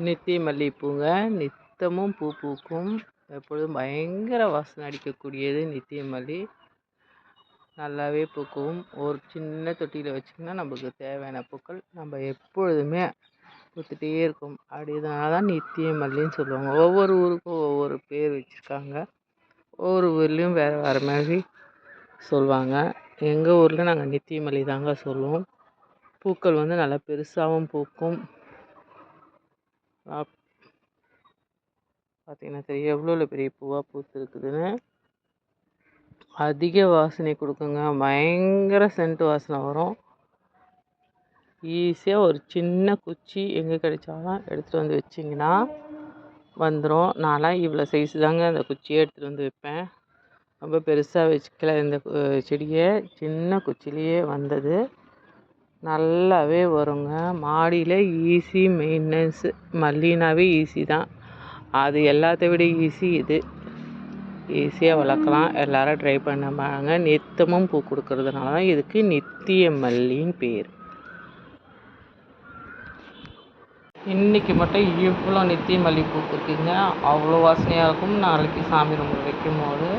நித்திய மல்லிகைப்பூங்க. நித்தமும் பூ பூக்கும். எப்பொழுதும் பயங்கர வாசனை அடிக்கக்கூடியது நித்திய மல்லி. நல்லாவே பூக்கும். ஒரு சின்ன தொட்டியில் வச்சிங்கன்னா நம்மளுக்கு தேவையான பூக்கள் நம்ம எப்பொழுதுமே பூத்துட்டே இருக்கும். இதனால தான் நித்திய மல்லின்னு சொல்லுவாங்க. ஒவ்வொரு ஊருக்கும் ஒவ்வொரு பேர் வச்சுருக்காங்க. ஒவ்வொரு ஊர்லேயும் வேறு வேறு மாதிரி சொல்லுவாங்க. எங்கள் ஊரில் நாங்கள் நித்திய மல்லி தாங்க சொல்லுவோம். பூக்கள் வந்து நல்லா பெருசாகவும் பூக்கும். பார்த்தீங்கன்னா தெரியும் எவ்வளோ பெரிய பூவாக பூத்துருக்குதுன்னு. அதிக வாசனை கொடுக்குங்க. பயங்கர சென்ட் வாசனை வரும். ஈஸியாக ஒரு சின்ன குச்சி எங்கே கிடைச்சாலும் எடுத்துகிட்டு வந்து வச்சிங்கன்னா வந்துடும். நான்லாம் இவ்வளோ சைஸு தாங்க அந்த குச்சியை எடுத்துகிட்டு வந்து வைப்பேன். ரொம்ப பெருசாக வச்சுக்கல இந்த செடியை. சின்ன குச்சிலேயே வந்தது. நல்லாவே வருங்க. மாடியில் ஈஸி மெயின்டெனன்ஸு. மல்லினாவே ஈஸி தான். அது எல்லாத்த விட ஈஸி இது. ஈஸியாக வளர்க்கலாம். எல்லோரும் ட்ரை பண்ணாங்க. நித்தமும் பூ கொடுக்கறதுனால தான் இதுக்கு நித்திய மல்லின்னு பேர். இன்றைக்கி மட்டும் இவ்வளோ நித்திய மல்லி பூ இருக்குங்க. அவ்வளோ வாசனையாக இருக்கும். நாளைக்கு சாமி ரூமில் வைக்கும் போது